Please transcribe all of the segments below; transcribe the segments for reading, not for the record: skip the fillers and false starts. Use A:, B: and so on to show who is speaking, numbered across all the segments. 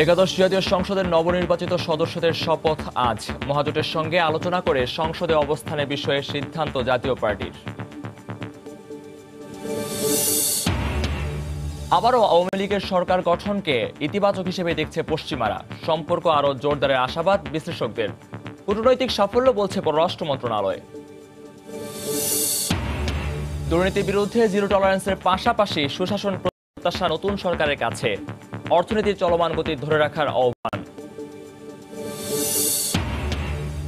A: একাদশ জাতীয় সংসদের নবনির্বাচিত সদস্যদের শপথ আজ। মহাজোটের সঙ্গে আলোচনা করে সংসদে অবস্থানের বিষয়ে সিদ্ধান্ত জাতীয় পার্টির। আবারও আওয়ামী লীগের সরকার গঠনকে ইতিবাচক হিসেবে দেখছে পশ্চিমারা। সম্পর্ক আরও জোরদারের আশাবাদ বিশ্লেষকদের। কূটনৈতিক সাফল্য বলছে পররাষ্ট্র মন্ত্রণালয়। দুর্নীতির বিরুদ্ধে জিরো টলারেন্সের পাশাপাশি সুশাসন প্রত্যাশা নতুন সরকারের কাছে। অর্থনীতির চলমান গতি ধরে রাখার আহ্বান।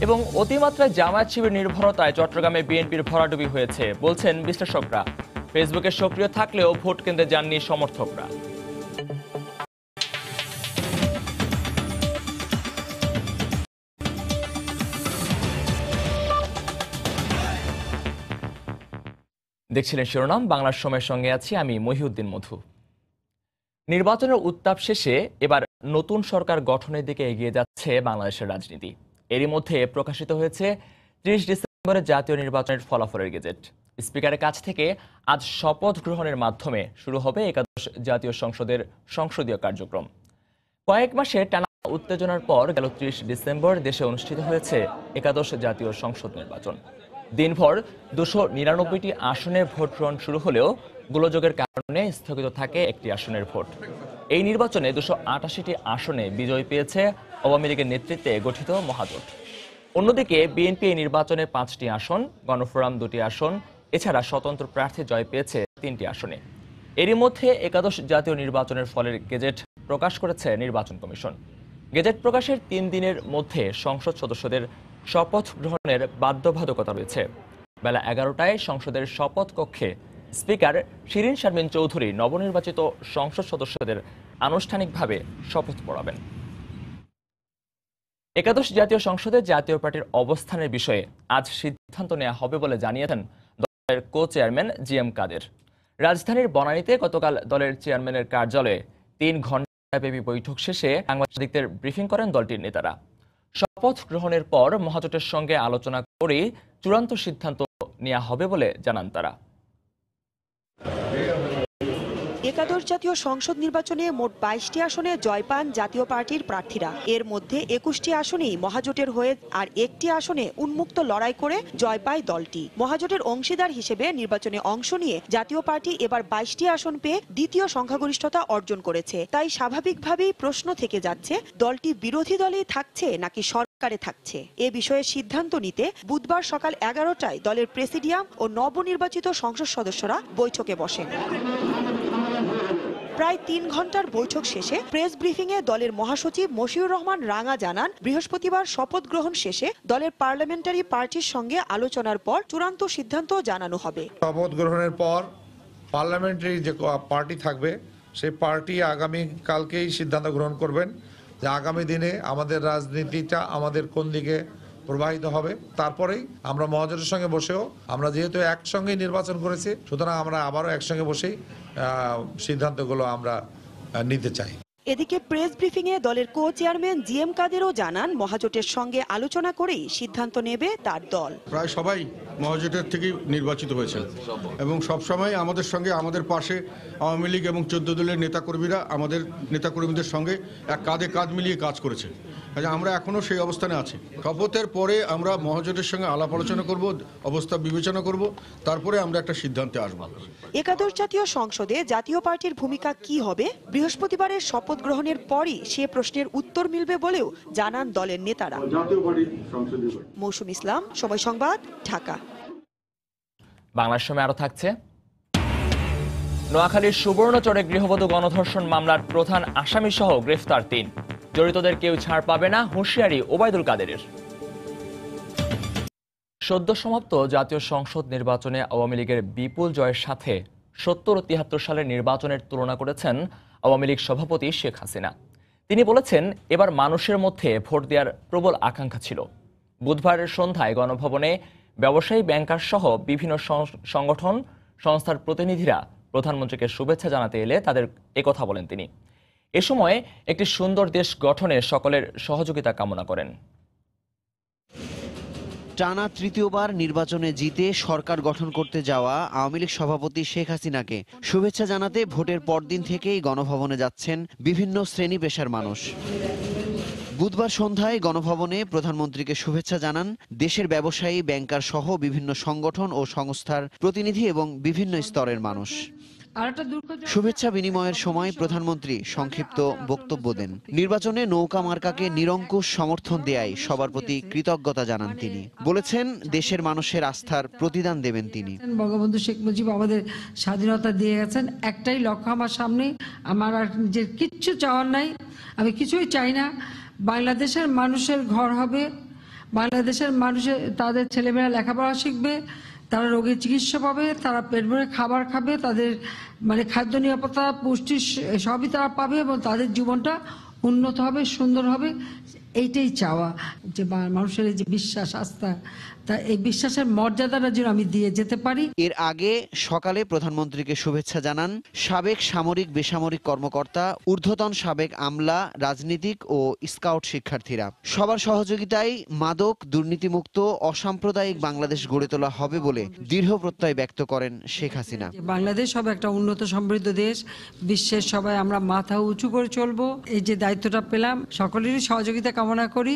A: এবং অতিমাত্রায় জামায়াত শিবির নির্ভরতায় চট্টগ্রামে বিএনপির ভরাডুবি হয়েছে বলছেন বিশ্লেষকরা। ফেসবুকে সক্রিয় থাকলেও ভোট কেন্দ্রে যাননি সমর্থকরা। দেখছিলেন শিরোনাম, বাংলার সময়ের সঙ্গে আছি আমি মহিউদ্দিন মধু। নির্বাচনের উত্তাপ শেষে এবার নতুন সরকার গঠনের দিকে এগিয়ে যাচ্ছে বাংলাদেশের রাজনীতি। এরই মধ্যে প্রকাশিত হয়েছে ৩০ ডিসেম্বরের জাতীয় নির্বাচনের ফলাফলের গেজেট। স্পিকারের কাছ থেকে আজ শপথ গ্রহণের মাধ্যমে শুরু হবে একাদশ জাতীয় সংসদের সংসদীয় কার্যক্রম। কয়েক মাসে টানা উত্তেজনার পর গেল ৩০ ডিসেম্বর দেশে অনুষ্ঠিত হয়েছে একাদশ জাতীয় সংসদ নির্বাচন। দিনভর ২৯৯টি আসনে ভোট গ্রহণ শুরু হলেও গোলযোগের কারণে স্থগিত থাকে একটি আসনের ভোট। এই নির্বাচনে ২৮৮টি আসনে বিজয় পেয়েছে আওয়ামী লীগের নেতৃত্বে গঠিত মহাজোট। অন্যদিকে বিএনপি এই নির্বাচনে ৫টি আসন, গণফোরাম ২টি আসন, এছাড়া স্বতন্ত্র প্রার্থী জয় পেয়েছে ৩টি আসনে। এরই মধ্যে একাদশ জাতীয় নির্বাচনের ফলের গেজেট প্রকাশ করেছে নির্বাচন কমিশন। গেজেট প্রকাশের ৩ দিনের মধ্যে সংসদ সদস্যদের শপথ গ্রহণের বাধ্যবাধকতা রয়েছে। বেলা ১১টায় সংসদের শপথ কক্ষে স্পিকার শিরিন শারমিন চৌধুরী নবনির্বাচিত সংসদ সদস্যদের আনুষ্ঠানিকভাবে শপথ পড়াবেন। একাদশ জাতীয় সংসদে জাতীয় পার্টির অবস্থানের বিষয়ে আজ সিদ্ধান্ত নেওয়া হবে বলে জানিয়েছেন দলের কো চেয়ারম্যান জিএম কাদের। রাজধানীর বনানীতে গতকাল দলের চেয়ারম্যানের কার্যালয়ে ৩ ঘণ্টাব্যাপী বৈঠক শেষে সাংবাদিকদের ব্রিফিং করেন দলটির নেতারা। শপথ গ্রহণের পর মহাজোটের সঙ্গে আলোচনা করে চূড়ান্ত সিদ্ধান্ত নেওয়া হবে বলে জানান তারা।
B: একাদশ জাতীয় সংসদ নির্বাচনে মোট ২২টি আসনে জয় পান জাতীয় পার্টির প্রার্থীরা। এর মধ্যে ২১টি আসনেই মহাজোটের হয়ে আর একটি আসনে উন্মুক্ত লড়াই করে জয় পায় দলটি। মহাজোটের অংশীদার হিসেবে নির্বাচনে অংশ নিয়ে জাতীয় পার্টি এবার ২২টি আসন পেয়ে দ্বিতীয় সংখ্যাগরিষ্ঠতা অর্জন করেছে। তাই স্বাভাবিকভাবেই প্রশ্ন থেকে যাচ্ছে, দলটি বিরোধী দলেই থাকছে নাকি সরকারে থাকছে। এ বিষয়ে সিদ্ধান্ত নিতে বুধবার সকাল ১১টায় দলের প্রেসিডিয়াম ও নবনির্বাচিত সংসদ সদস্যরা বৈঠকে বসেন। প্রায় ৩ ঘণ্টার বৈঠক শেষে প্রেস ব্রিফিংয়ে দলের মহাসচিব মশিউর রহমান রাঙা জানান, বৃহস্পতিবার শপথ গ্রহণ শেষে দলের পার্লামেন্টারি পার্টির সঙ্গে আলোচনার পর চূড়ান্ত সিদ্ধান্ত জানানো হবে।
C: শপথ গ্রহণের পর পার্লামেন্টারি যে পার্টি থাকবে সেই পার্টি আগামী কালকেই সিদ্ধান্ত গ্রহণ করবেন যে আগামী দিনে আমাদের রাজনীতিটা আমাদের কোন দিকে প্রবাহিত হবে। তারপরেই আমরা মহাজোটের সঙ্গে বসেও, আমরা যেহেতু একসঙ্গেই নির্বাচন করেছি, সুতরাং আমরা আবারও একসঙ্গে বসেই সিদ্ধান্তগুলো আমরা নিতে চাই।
B: এদিকে প্রেস ব্রিফিংয়ে দলের কো চেয়ারম্যান জিএম কাদেরও জানান, মহাজোটের সঙ্গে আলোচনা করেই সিদ্ধান্ত নেবে তার দল।
D: প্রায় সবাই মহাজোটের থেকেই নির্বাচিত হয়েছে এবং সবসময় আমাদের সঙ্গে, আমাদের পাশে আওয়ামী লীগ এবং ১৪ দলের নেতাকর্মীরা আমাদের নেতাকর্মীদের সঙ্গে এক কাঁধে কাঁধ মিলিয়ে কাজ করেছে। আমরা এখনও সেই অবস্থানে আছি। শপথের পরে আমরা মহাজোটের সঙ্গে আলাপ আলোচনা করব, অবস্থা বিবেচনা করব, তারপরে আমরা একটা সিদ্ধান্তে আসব।
B: একাদশ জাতীয় সংসদে জাতীয় পার্টির ভূমিকা কি হবে, বৃহস্পতিবারের শপথ গ্রহণের পরই সে প্রশ্নের উত্তর মিলবে বলেও জানান দলের নেতারা। মৌসুম ইসলাম, সময় সংবাদ, ঢাকা।
A: বাংলার সময় আরো থাকছে। নোয়াখালীর সুবর্ণচরে গৃহবধূ গণধর্ষণ মামলার প্রধান আসামি সহ গ্রেফতার ৩। জড়িতদের কেউ ছাড় পাবে না, হুঁশিয়ারি ওবায়দুল কাদেরের। সদ্য সমাপ্ত জাতীয় সংসদ নির্বাচনে আওয়ামী লীগের বিপুল জয়ের সাথে ৭০ ও ৭৩ সালের নির্বাচনের তুলনা করেছেন আওয়ামী লীগ সভাপতি শেখ হাসিনা। তিনি বলেছেন, এবার মানুষের মধ্যে ভোট দেওয়ার প্রবল আকাঙ্ক্ষা ছিল। বুধবারের সন্ধ্যায় গণভবনে ব্যবসায়ী, ব্যাংকার সহ বিভিন্ন সংগঠন সংস্থার প্রতিনিধিরা প্রধানমন্ত্রীকে শুভেচ্ছা জানাতে এলে তাদের একথা বলেন তিনি। এ সময় একটি সুন্দর দেশ গঠনে সকলের সহযোগিতা কামনা করেন।
E: টানা তৃতীয়বার নির্বাচনে জিতে সরকার গঠন করতে যাওয়া আওয়ামী লীগ সভাপতি শেখ হাসিনাকে শুভেচ্ছা জানাতে ভোটের পরদিন থেকেই গণভবনে যাচ্ছেন বিভিন্ন শ্রেণী পেশার মানুষ। বুধবার সন্ধ্যায় গণভবনে প্রধানমন্ত্রীকে শুভেচ্ছা জানান দেশের ব্যবসায়ী, ব্যাংকার সহ বিভিন্ন সংগঠন ও সংস্থার প্রতিনিধি এবং বিভিন্ন স্তরের মানুষ। শুভেচ্ছা বিনিময়ের সময় প্রধানমন্ত্রী সংক্ষিপ্ত বক্তব্য দেন। নির্বাচনে নৌকা মার্কাকে নিরঙ্কুশ সমর্থন দেয়ায় সবার প্রতি কৃতজ্ঞতা জানান তিনি। বলেছেন দেশের মানুষের আস্থার প্রতিদান দেবেন তিনি।
F: বঙ্গবন্ধু শেখ মুজিব আমাদের স্বাধীনতা দিয়ে গেছেন, একটাই লক্ষ্য আমার সামনে, আমার আর যে কিচ্ছু চাওয়ার নাই, আমি কিছুই চাই না। বাংলাদেশের মানুষের ঘর হবে, বাংলাদেশের মানুষের তাদের ছেলেমেয়েরা লেখাপড়া শিখবে, তারা রোগীর চিকিৎসা পাবে, তারা পেট ভরে খাবার খাবে, তাদের খাদ্য নিরাপত্তা, পুষ্টি সবই তারা পাবে এবং তাদের জীবনটা উন্নত হবে, সুন্দর হবে। এইটাই চাওয়া, যে মানুষের এই যে বিশ্বাস, আস্থা, তা এই বিশ্বাসের মর্যাদাটা যেন আমি দিয়ে যেতে পারি।
E: এর আগে সকালে প্রধানমন্ত্রীকে শুভেচ্ছা জানান সাবেক সামরিক বেসামরিক কর্মকর্তা, ঊর্ধ্বতন সাবেক আমলা, রাজনীতিক ও স্কাউট শিক্ষার্থীরা। সবার সহযোগিতায় মাদক, দুর্নীতিমুক্ত, অসাম্প্রদায়িক বাংলাদেশ গড়ে তোলা হবে বলে দৃঢ় প্রত্যয় ব্যক্ত করেন শেখ হাসিনা।
F: বাংলাদেশ হবে একটা উন্নত সমৃদ্ধ দেশ, বিশ্বের সবাই আমরা মাথা উঁচু করে চলবো। এই যে দায়িত্বটা পেলাম, সকলেরই সহযোগিতা কামনা করি,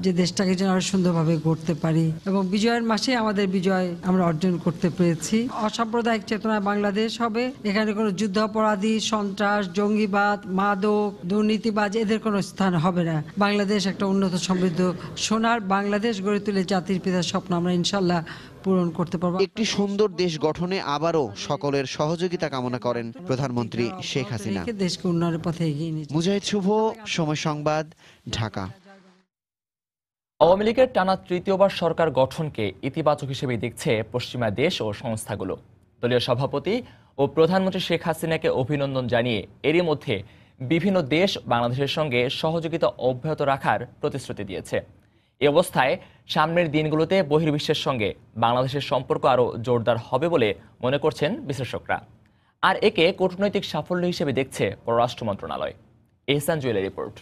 F: যে দেশটাকে যেন আরো সুন্দরভাবে গড়তে পারি এবং বিজয়ের মাসে আমাদের বিজয় আমরা অর্জন করতে পেরেছি। অসাম্প্রদায়িক চেতনায় বাংলাদেশ হবে, এখানে কোনো যুদ্ধাপরাধী, সন্ত্রাস, জঙ্গিবাদ, মাদক, দুর্নীতিবাজ এদের কোনো স্থান হবে না। বাংলাদেশ একটা উন্নত সমৃদ্ধ সোনার বাংলাদেশ গড়ে তুলে জাতির পিতার স্বপ্ন আমরা ইনশাল্লাহ পূরণ করতে পারবো।
E: একটি সুন্দর দেশ গঠনে আবারও সকলের সহযোগিতা কামনা করেন প্রধানমন্ত্রী শেখ হাসিনা।
F: দেশকে উন্নয়নের পথে এগিয়ে নিয়ে
E: মুজাহিদ শুভ, সময় সংবাদ, ঢাকা।
A: আওয়ামী লীগের টানা তৃতীয়বার সরকার গঠনকে ইতিবাচক হিসেবে দেখছে পশ্চিমা দেশ ও সংস্থাগুলো। দলীয় সভাপতি ও প্রধানমন্ত্রী শেখ হাসিনাকে অভিনন্দন জানিয়ে এরই মধ্যে বিভিন্ন দেশ বাংলাদেশের সঙ্গে সহযোগিতা অব্যাহত রাখার প্রতিশ্রুতি দিয়েছে। এ অবস্থায় সামনের দিনগুলোতে বহির্বিশ্বের সঙ্গে বাংলাদেশের সম্পর্ক আরও জোরদার হবে বলে মনে করছেন বিশ্লেষকরা। আর একে কূটনৈতিক সাফল্য হিসেবে দেখছে পররাষ্ট্র মন্ত্রণালয়। এহসান জুয়েলের রিপোর্ট।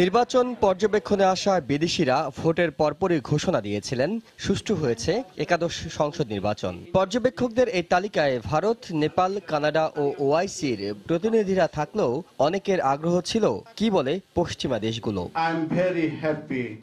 G: নির্বাচন পর্যবেক্ষণে আসা বিদেশিরা ভোটের পরপরই ঘোষণা দিয়েছিলেন সুষ্ঠু হয়েছে একাদশ সংসদ নির্বাচন। পর্যবেক্ষকদের এই তালিকায় ভারত, নেপাল, কানাডা ও ওআইসির প্রতিনিধিরা থাকলেও অনেকের আগ্রহ ছিল কি বলে পশ্চিমা দেশগুলো।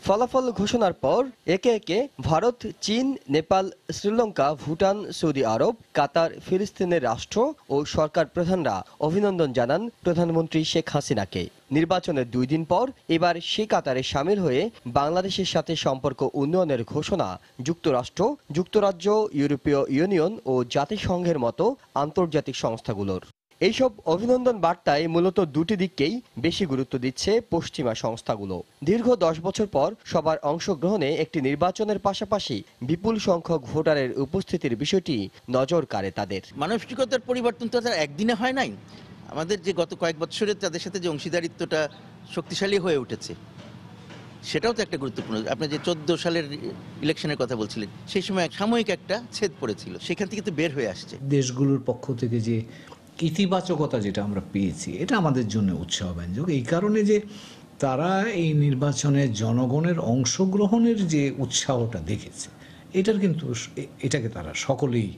G: ফলাফল ঘোষণার পর একে একে ভারত, চীন, নেপাল, শ্রীলঙ্কা, ভুটান, সৌদি আরব, কাতার, ফিলিস্তিনের রাষ্ট্র ও সরকার প্রধানরা অভিনন্দন জানান প্রধানমন্ত্রী শেখ হাসিনাকে। নির্বাচনের 2 দিন পর এবার সে কাতারে সামিল হয়ে বাংলাদেশের সাথে সম্পর্ক উন্নয়নের ঘোষণা যুক্তরাষ্ট্র, যুক্তরাজ্য, ইউরোপীয় ইউনিয়ন ও জাতিসংঘের মতো আন্তর্জাতিক সংস্থাগুলোর। এইসব অভিনন্দন বার্তায় মূলত দুটি দিককেই বেশি গুরুত্ব দিচ্ছে পশ্চিমা সংস্থাগুলো। দীর্ঘ 10 বছর পর সবার অংশগ্রহণে একটি নির্বাচনের পাশাপাশি বিপুল সংখ্যক ভোটারের উপস্থিতির বিষয়টি নজর কাড়ে তাদের।
H: মানসিকতার পরিবর্তন তো তার একদিনে হয় নাই। আমাদের যে গত কয়েক বছরে তাদের সাথে যে অংশীদারিত্বটা শক্তিশালী হয়ে উঠেছে, সেটাও তো একটা গুরুত্বপূর্ণ। আপনি যে 14 সালের ইলেকশনের কথা বলছিলেন, সেই সময় সাময়িক একটা ছেদ পড়েছিল, সেখান থেকে তো বের হয়ে আসছে।
I: দেশগুলোর পক্ষ থেকে যে ইতিবাচকতা যেটা আমরা পেয়েছি, এটা আমাদের জন্য উৎসাহব্যঞ্জক এই কারণে যে তারা এই নির্বাচনে জনগণের অংশগ্রহণের যে উৎসাহটা দেখেছে, এটাকে তারা সকলেই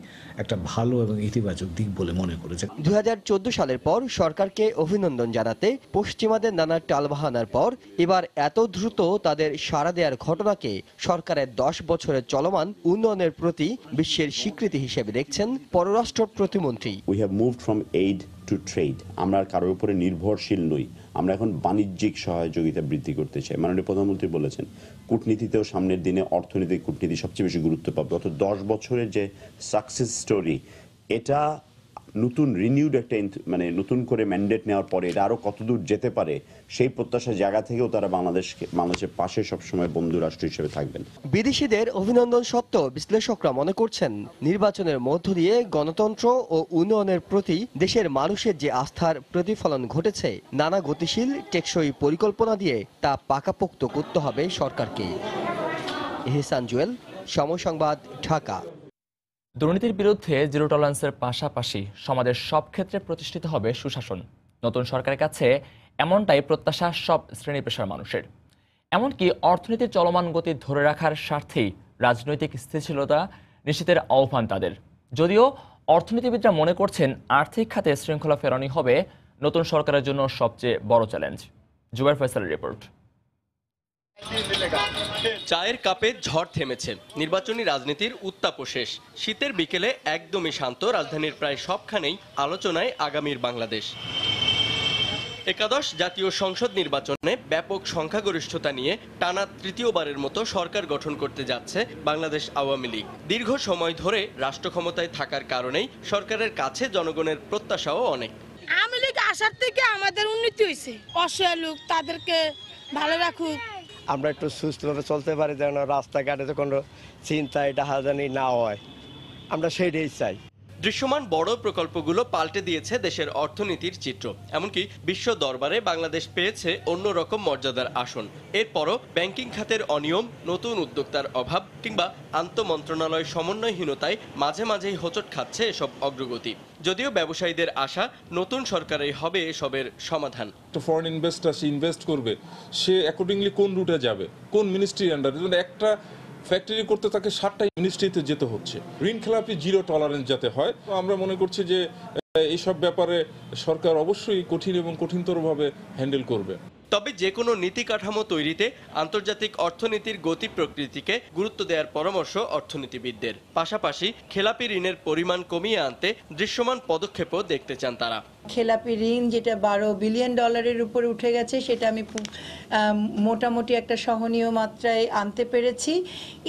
I: একটা ভালো এবং ইতিবাচক দিক বলে মনে করেছে।
G: 2014 সালের পর সরকারকে অভিনন্দন জানাতে পশ্চিমাদের নানা টালবাহানার পর এবার এত দ্রুত তাদের সাড়া দেওয়ার ঘটনাকে সরকারের 10 বছরের চলমান উন্নয়নের প্রতি বিশ্বের স্বীকৃতি হিসেবে দেখছেন পররাষ্ট্র প্রতিমন্ত্রী।
J: We have moved from aid to trade. আমরা আর কারোর উপরে নির্ভরশীল নই। আমরা এখন বাণিজ্যিক সহযোগিতা বৃদ্ধি করতে চাই। মাননীয় প্রধানমন্ত্রী বলেছেন কূটনীতিতেও সামনের দিনে অর্থনৈতিক কূটনীতি সবচেয়ে বেশি গুরুত্ব পাবে। গত 10 বছরের যে সাকসেস স্টোরি, এটা নতুন রিনিউড একটা নতুন করে ম্যান্ডেট নেওয়ার পরে এটা আরো কতদূর যেতে পারে সেই প্রত্যাশার জায়গা থেকেও তারা বাংলাদেশের পাশে সবসময় বন্ধু রাষ্ট্র হিসেবে থাকবেন।
G: বিদেশিদের অভিনন্দন সত্ত্বেও বিশ্লেষকরা মনে করছেন নির্বাচনের মধ্য দিয়ে গণতন্ত্র ও উন্নয়নের প্রতি দেশের মানুষের যে আস্থার প্রতিফলন ঘটেছে, নানা গতিশীল টেকসই পরিকল্পনা দিয়ে তা পাকাপোক্ত করতে হবে সরকারকে। এহসান জুয়েল, সময় সংবাদ, ঢাকা।
A: দুর্নীতির বিরুদ্ধে জিরো টলারেন্সের পাশাপাশি সমাজের সব ক্ষেত্রে প্রতিষ্ঠিত হবে সুশাসন। নতুন সরকারের কাছে এমনটাই প্রত্যাশা সব শ্রেণী পেশার মানুষের। এমনকি অর্থনীতির চলমান গতি ধরে রাখার স্বার্থেই রাজনৈতিক স্থিতিশীলতা নিশ্চিতের আহ্বান তাদের। যদিও অর্থনীতিবিদরা মনে করছেন আর্থিক খাতে শৃঙ্খলা ফেরানোই হবে নতুন সরকারের জন্য সবচেয়ে বড় চ্যালেঞ্জ। জুবাইর ফয়সালের রিপোর্ট।
K: চায়ের কাপে ঝড় থেমেছে, নির্বাচনী রাজনীতির উত্তাপ শেষ। শীতের বিকেলে একদমই শান্ত রাজধানীর প্রায় সবখানেই আলোচনায় আগামীর বাংলাদেশ। একাদশ জাতীয় সংসদ নির্বাচনে ব্যাপক সংখ্যাগরিষ্ঠতা নিয়ে টানা তৃতীয়বারের মতো সরকার গঠন করতে যাচ্ছে বাংলাদেশ আওয়ামী লীগ। দীর্ঘ সময় ধরে রাষ্ট্র ক্ষমতায় থাকার কারণেই সরকারের কাছে জনগণের প্রত্যাশাও অনেক।
L: আওয়ামী লীগ আসার থেকে আমাদের উন্নতি হয়েছে, অসহায় লোক তাদেরকে ভালো রাখুক,
M: আমরা একটু সুস্থভাবে চলতে পারি, যেন রাস্তাঘাটে কোনো চিন্তায় ডাহাজানি না হয়, আমরা সেইটাই চাই।
K: দৃশ্যমান বড় প্রকল্পগুলো পাল্টে দিয়েছে দেশের অর্থনীতির চিত্র। এমনকি বিশ্ব দরবারে বাংলাদেশ পেয়েছে অন্যরকম মর্যাদার আসন। এরপরও ব্যাংকিং খাতের অনিয়ম, নতুন উদ্যোক্তার অভাব কিংবা আন্তঃমন্ত্রণালয় সমন্বয়হীনতায় মাঝে মাঝেই হোঁচট খাচ্ছে এসব অগ্রগতি। যদিও ব্যবসায়ীদের আশা নতুন সরকারেই হবে এসবের সমাধান।
N: ফরেন ইনভেস্টার সে ইনভেস্ট করবে, সে অ্যাকর্ডিংলি কোন রুটে যাবে, কোন মিনিস্ট্রির আন্ডারে। একটা ফ্যাক্টরি করতে তাকে 7টা মিনিস্ট্রিতে যেতে হচ্ছে। ঋণ খেলাপি জিরো টলারেন্স যাতে হয়। আমরা মনে করছি যে এইসব ব্যাপারে সরকার অবশ্যই কঠিন এবং কঠিনতরভাবে হ্যান্ডেল করবে।
K: তবে যে কোনো নীতি কাঠামো তৈরিতে আন্তর্জাতিক অর্থনীতির গতি প্রকৃতিকে গুরুত্ব দেওয়ার পরামর্শ অর্থনীতিবিদদের। পাশাপাশি খেলাপি ঋণের পরিমাণ কমিয়ে আনতে দৃশ্যমান পদক্ষেপও দেখতে চান তারা।
O: খেলাপি ঋণ যেটা $12 বিলিয়ন উপরে উঠে গেছে, সেটা আমি মোটামুটি একটা সহনীয় মাত্রায় আনতে পেরেছি।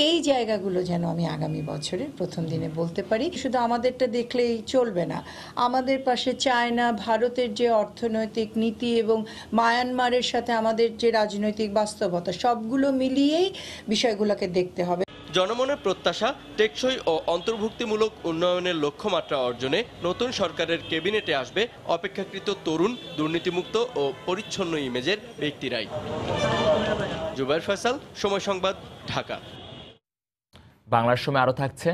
O: এই জায়গাগুলো যেন আমি আগামী বছরের প্রথম দিনে বলতে পারি। শুধু আমাদেরটা দেখলেই চলবে না, আমাদের পাশে চায়না, ভারতের যে অর্থনৈতিক নীতি এবং মায়ানমারের সাথে আমাদের যে রাজনৈতিক বাস্তবতা, সবগুলো মিলিয়েই বিষয়গুলোকে দেখতে হবে।
K: জনমনের প্রত্যাশা টেকসই ও অন্তর্ভুক্তিমূলক উন্নয়নের লক্ষ্যমাত্রা অর্জনে নতুন সরকারের ক্যাবিনেটে আসবে অপেক্ষাকৃত তরুণ, দুর্নীতিমুক্ত ও পরিচ্ছন্ন ইমেজের ব্যক্তিরাই। জুবাইর ফয়সাল, সময় সংবাদ, ঢাকা।
A: বাংলার সময় আরও থাকছে।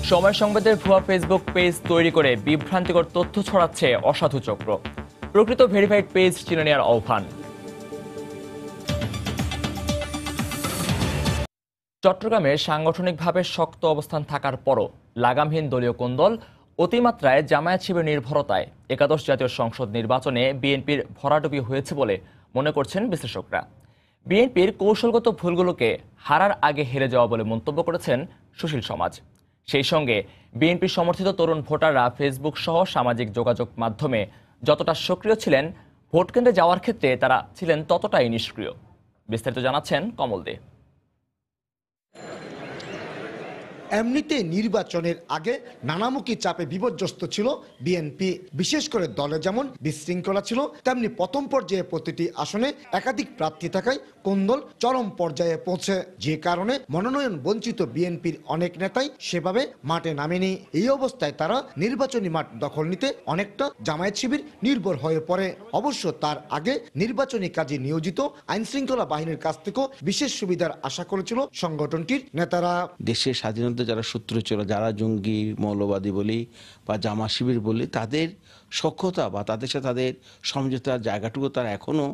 A: সময় সংবাদের ভুয়া ফেসবুক পেজ তৈরি করে বিভ্রান্তিকর তথ্য ছড়াচ্ছে অসাধু চক্র। প্রকৃত ভেরিফাইড পেজ চিনে নেওয়ার আহ্বান। চট্টগ্রামে সাংগঠনিকভাবে শক্ত অবস্থান থাকার পরও লাগামহীন দলীয় কোন্দল, অতিমাত্রায় জামায়াত শিবির নির্ভরতায় একাদশ জাতীয় সংসদ নির্বাচনে বিএনপির ভরাডুবি হয়েছে বলে মনে করছেন বিশ্লেষকরা। বিএনপির কৌশলগত ভুলগুলোকে হারার আগে হেরে যাওয়া বলে মন্তব্য করেছেন সুশীল সমাজ। সেই সঙ্গে বিএনপি সমর্থিত তরুণ ভোটাররা ফেসবুক সহ সামাজিক যোগাযোগ মাধ্যমে যতটা সক্রিয় ছিলেন, ভোটকেন্দ্রে যাওয়ার ক্ষেত্রে তারা ছিলেন ততটাই নিষ্ক্রিয়। বিস্তারিত জানাচ্ছেন কমল দে।
P: এমনিতে নির্বাচনের আগে নানামুখী চাপে বিপর্যস্ত ছিল বিএনপি। বিশেষ করে দলে যেমন বিশৃঙ্খলা ছিল, তেমনি প্রথম পর্যায়ে প্রতিটি আসনে একাধিক প্রার্থী থাকায় কোন্দল চরম পর্যায়ে পৌঁছে, যে কারণে মনোনয়ন বঞ্চিত বিএনপির অনেক নেতাই সেভাবে মাঠে নামেনি। এই অবস্থায় তারা নির্বাচনী মাঠ দখল নিতে অনেকটা জামায়াত শিবির নির্ভর হয়ে পড়ে। অবশ্য তার আগে নির্বাচনী কাজে নিয়োজিত আইনশৃঙ্খলা বাহিনীর কাছ থেকেও বিশেষ সুবিধার আশা করেছিল সংগঠনটির নেতারা।
Q: দেশের স্বাধীনতা যারা শত্রু ছিল, যারা জঙ্গি মৌলবাদী বলি বা জামা শিবির বলি, তাদের সখ্যতা বা তাদের সাথে তাদের সমঝোতার জায়গাটুকু তারা এখনো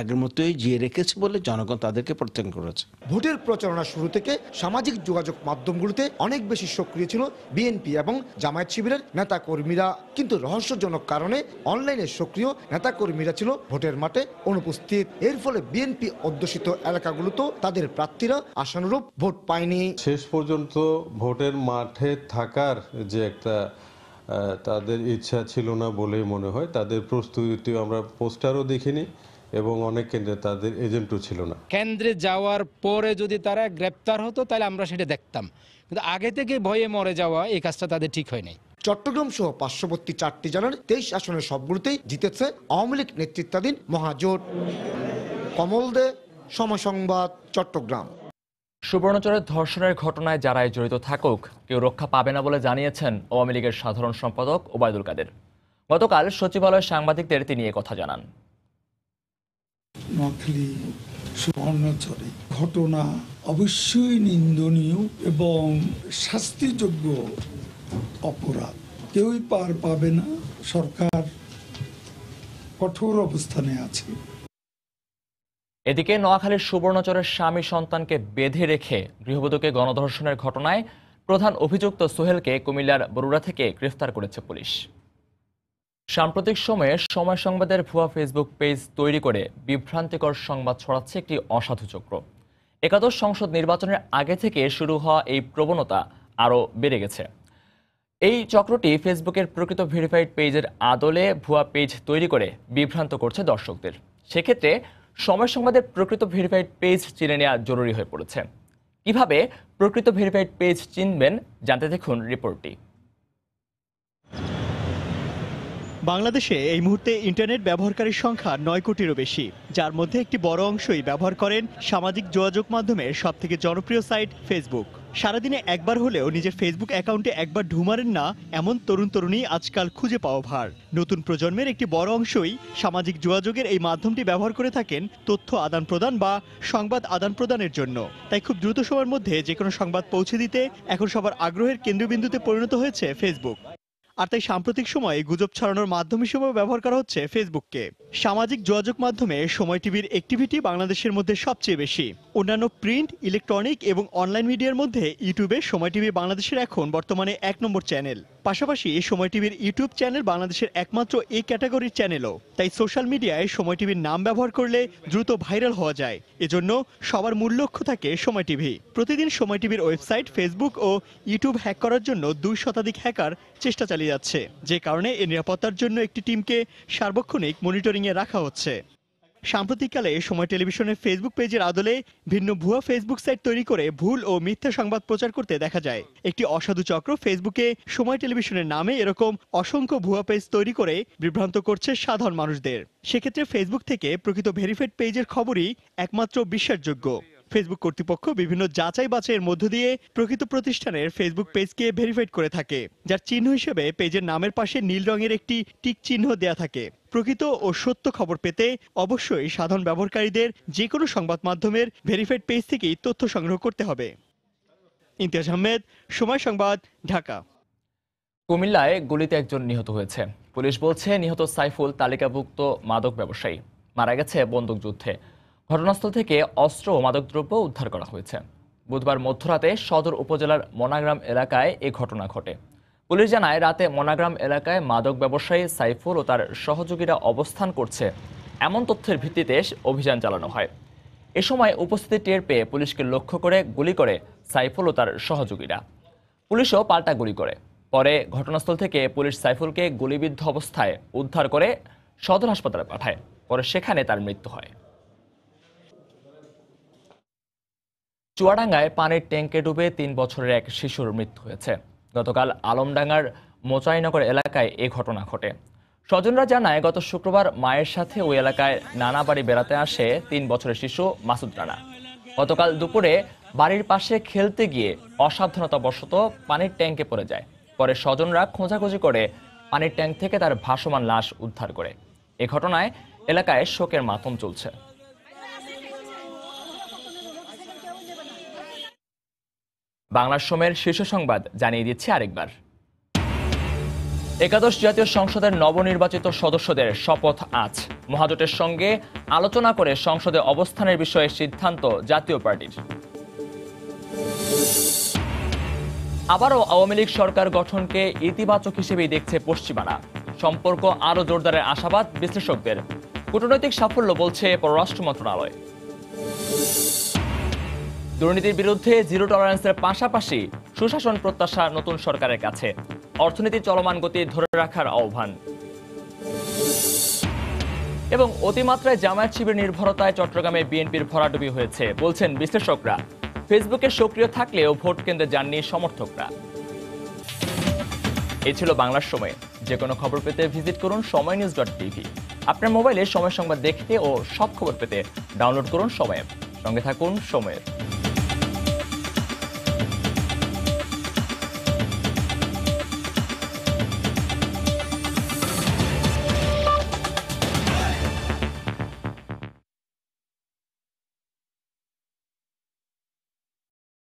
Q: আগের মতোই জিয়ে রেখেছে বলে জনগণ তাদেরকে প্রত্যাখ্যান করেছে।
P: ভোটের প্রচারণা শুরু থেকে সামাজিক যোগাযোগ মাধ্যমগুলোতে অনেক বেশি সক্রিয় ছিল বিএনপি এবং জামায়াত শিবিরের নেতা কর্মীরা, কিন্তু রহস্যজনক কারণে অনলাইনে সক্রিয় নেতা কর্মীরা ছিল ভোটের মাঠে অনুপস্থিত। এর ফলে বিএনপি অধ্যুষিত এলাকাগুলোতেও তাদের প্রার্থীরা আশানুরূপ ভোট পায়নি।
R: শেষ পর্যন্ত ভোটের মাঠে থাকার যে একটা তাদের ইচ্ছা ছিল না বলেই মনে হয়। তাদের প্রস্তুতি আমরা পোস্টারও দেখিনি এবং অনেক কেন্দ্রে তাদের এজেন্টও ছিল না।
S: কেন্দ্রে যাওয়ার পরে যদি তারা গ্রেপ্তার হতো তাহলে আমরা সেটা দেখতাম, কিন্তু আগে থেকে ভয়ে মরে যাওয়া এই কাজটা তাদের ঠিক হয় নাই।
P: চট্টগ্রাম সহ পার্শ্ববর্তী 4টি জেলার 23 আসনের সবগুলোতেই জিতেছে আওয়ামী লীগ নেতৃত্বাধীন মহাজোট। কমল দে, সময় সংবাদ, চট্টগ্রাম।
A: সুবর্ণচরের ধর্ষণের ঘটনায় যারাই জড়িত থাকুক, কেউ রক্ষা পাবে না বলে জানিয়েছেন আওয়ামী লীগের সাধারণ সম্পাদক ওবায়দুল কাদের। গতকাল সচিবালয়ে সাংবাদিকদের তিনি একথা জানান।
T: নোয়াখালী সুবর্ণচরে ঘটনা অবশ্যই নিন্দনীয় এবং শাস্তিযোগ্য অপরাধ, কেউই পার পাবে না। সরকার কঠোর অবস্থানে আছে।
A: এদিকে নোয়াখালীর সুবর্ণচরের স্বামী সন্তানকে বেঁধে রেখে গৃহবধূকে গণধর্ষণের ঘটনায় প্রধান অভিযুক্ত সোহেলকে কুমিল্লার বরুড়া থেকে গ্রেফতার করেছে পুলিশ। সাম্প্রতিক সময়ে সময় সংবাদের ভুয়া ফেসবুক পেজ তৈরি করে বিভ্রান্তিকর সংবাদ ছড়াচ্ছে একটি অসাধু চক্র। একাদশ সংসদ নির্বাচনের আগে থেকে শুরু হওয়া এই প্রবণতা আরও বেড়ে গেছে। এই চক্রটি ফেসবুকের প্রকৃত ভেরিফাইড পেজের আদলে ভুয়া পেজ তৈরি করে বিভ্রান্ত করছে দর্শকদের। সেক্ষেত্রে সময় সংবাদের প্রকৃত ভেরিফাইড পেজ চিনে নেওয়া জরুরি হয়ে পড়েছে। কিভাবে প্রকৃত ভেরিফাইড পেজ চিনবেন জানতে দেখুন রিপোর্টটি।
U: বাংলাদেশে এই মুহূর্তে ইন্টারনেট ব্যবহারকারীর সংখ্যা 9 কোটিরও বেশি, যার মধ্যে একটি বড় অংশই ব্যবহার করেন সামাজিক যোগাযোগ মাধ্যমের সবথেকে জনপ্রিয় সাইট ফেসবুক। সারাদিনে একবার হলেও নিজের ফেসবুক অ্যাকাউন্টে একবার ঢুমারেন না এমন তরুণ তরুণী আজকাল খুঁজে পাওয়া ভার। নতুন প্রজন্মের একটি বড় অংশই সামাজিক যোগাযোগের এই মাধ্যমটি ব্যবহার করে থাকেন তথ্য আদান প্রদান বা সংবাদ আদান প্রদানের জন্য। তাই খুব দ্রুত সময়ের মধ্যে যে কোনো সংবাদ পৌঁছে দিতে এখন সবার আগ্রহের কেন্দ্রবিন্দুতে পরিণত হয়েছে ফেসবুক। আর তাই সাম্প্রতিক সময়ে গুজব ছড়ানোর মাধ্যম হিসেবে ব্যবহার করা হচ্ছে ফেসবুককে। সামাজিক যোগাযোগ মাধ্যমে সময় টিভির অ্যাক্টিভিটি বাংলাদেশের মধ্যে সবচেয়ে বেশি। অন্যান্য প্রিন্ট, ইলেকট্রনিক এবং অনলাইন মিডিয়ার মধ্যে ইউটিউবে সময় টিভি বাংলাদেশের এখন বর্তমানে 1 নম্বর চ্যানেল। পাশাপাশি সময় টিভির ইউটিউব চ্যানেল বাংলাদেশের একমাত্র এই ক্যাটাগরির চ্যানেলও। তাই সোশ্যাল মিডিয়ায় সময় টিভির নাম ব্যবহার করলে দ্রুত ভাইরাল হওয়া যায়। এজন্য সবার মূল লক্ষ্য থাকে সময় টিভি। প্রতিদিন সময় টিভির ওয়েবসাইট, ফেসবুক ও ইউটিউব হ্যাক করার জন্য 2 শতাধিক হ্যাকার চেষ্টা চালিয়ে যাচ্ছে, যে কারণে এর নিরাপত্তার জন্য একটি টিমকে সার্বক্ষণিক মনিটরিংয়ে রাখা হচ্ছে। সাম্প্রতিককালে সময় টেলিভিশনের ফেসবুক পেজের আদলে ভিন্ন ভুয়া ফেসবুক সাইট তৈরি করে ভুল ও মিথ্যা সংবাদ প্রচার করতে দেখা যায়। একটি অসাধু চক্র ফেসবুকে সময় টেলিভিশনের নামে এরকম অসংখ্য ভুয়া পেজ তৈরি করে বিভ্রান্ত করছে সাধারণ মানুষদের। সেক্ষেত্রে ফেসবুক থেকে প্রকৃত ভেরিফাইড পেজের খবরই একমাত্র বিশ্বাসযোগ্য। ফেসবুক কর্তৃপক্ষ বিভিন্ন যাচাই বাছাইয়ের মধ্য দিয়ে প্রকৃত প্রতিষ্ঠানের ফেসবুক পেজকে ভেরিফাইড করে থাকে, যার চিহ্ন হিসেবে পেজের নামের পাশে নীল রঙের একটি টিক চিহ্ন দেয়া থাকে। প্রকৃত ও সত্য খবর পেতে অবশ্যই সাধারণ ব্যবহারকারীদের যে কোনো সংবাদ মাধ্যমের ভেরিফাইড পেজ থেকেই তথ্য সংগ্রহ করতে হবে। ইমতিয়াজ আহমেদ, সময় সংবাদ, ঢাকা।
A: কুমিল্লায় গুলিতে একজন নিহত হয়েছে। পুলিশ বলছে নিহত সাইফুল তালিকাভুক্ত মাদক ব্যবসায়ী, মারা গেছে বন্দুকযুদ্ধে। ঘটনাস্থল থেকে অস্ত্র ও মাদকদ্রব্য উদ্ধার করা হয়েছে। বুধবার মধ্যরাতে সদর উপজেলার মনাগ্রাম এলাকায় এ ঘটনা ঘটে। পুলিশ জানায়, রাতে মনাগ্রাম এলাকায় মাদক ব্যবসায়ী সাইফুল ও তার সহযোগীরা অবস্থান করছে এমন তথ্যের ভিত্তিতে অভিযান চালানো হয়। এ সময় উপস্থিতি টের পেয়ে পুলিশকে লক্ষ্য করে গুলি করে সাইফুল ও তার সহযোগীরা। পুলিশও পাল্টা গুলি করে। পরে ঘটনাস্থল থেকে পুলিশ সাইফুলকে গুলিবিদ্ধ অবস্থায় উদ্ধার করে সদর হাসপাতালে পাঠায়। পরে সেখানে তার মৃত্যু হয়। চুয়াডাঙ্গায় পানির ট্যাঙ্কে ডুবে 3 বছরের এক শিশুর মৃত্যু হয়েছে। গতকাল আলমডাঙ্গার মোচাইনগর এলাকায় এ ঘটনা ঘটে। স্বজনরা জানায়, গত শুক্রবার মায়ের সাথে ওই এলাকায় নানা বাড়ি বেড়াতে আসে 3 বছরের শিশু মাসুদ রানা। গতকাল দুপুরে বাড়ির পাশে খেলতে গিয়ে অসাবধানতাবশত পানির ট্যাঙ্কে পড়ে যায়। পরে স্বজনরা খোঁজাখুঁজি করে পানির ট্যাঙ্ক থেকে তার ভাসমান লাশ উদ্ধার করে। এ ঘটনায় এলাকায় শোকের মাতম চলছে। বাংলার সময়ের শীর্ষ সংবাদ জানিয়ে দিচ্ছে আরেকবার। একাদশ জাতীয় সংসদের নবনির্বাচিত সদস্যদের শপথ আজ। মহাজোটের সঙ্গে আলোচনা করে সংসদে অবস্থানের বিষয়ে সিদ্ধান্ত জাতীয় পার্টির। আবারও আওয়ামী লীগ সরকার গঠনকে ইতিবাচক হিসেবেই দেখছে পশ্চিমারা। সম্পর্ক আরও জোরদারের আশাবাদ বিশ্লেষকদের। কূটনৈতিক সাফল্য বলছে পররাষ্ট্র মন্ত্রণালয়। দুর্নীতির বিরুদ্ধে জিরো টলারেন্সের পাশাপাশি সুশাসন প্রত্যাশা নতুন সরকারের কাছে। অর্থনীতি চলমান গতি ধরে রাখার আহ্বান। এবং অতিমাত্রায় জামায়াত শিবির নির্ভরতায় চট্টগ্রামে বিএনপির ভরাডুবি হয়েছে বলছেন বিশ্লেষকরা। ফেসবুকে সক্রিয় থাকলেও ভোট কেন্দ্রে যাননি সমর্থকরা। এই ছিল বাংলার সময়। যে কোনো খবর পেতে ভিজিট করুন সময়নিউজ.tv। আপনার মোবাইলে সময় সংবাদ দেখতে ও সব খবর পেতে ডাউনলোড করুন সময় অ্যাপ। সঙ্গে থাকুন সময়ের।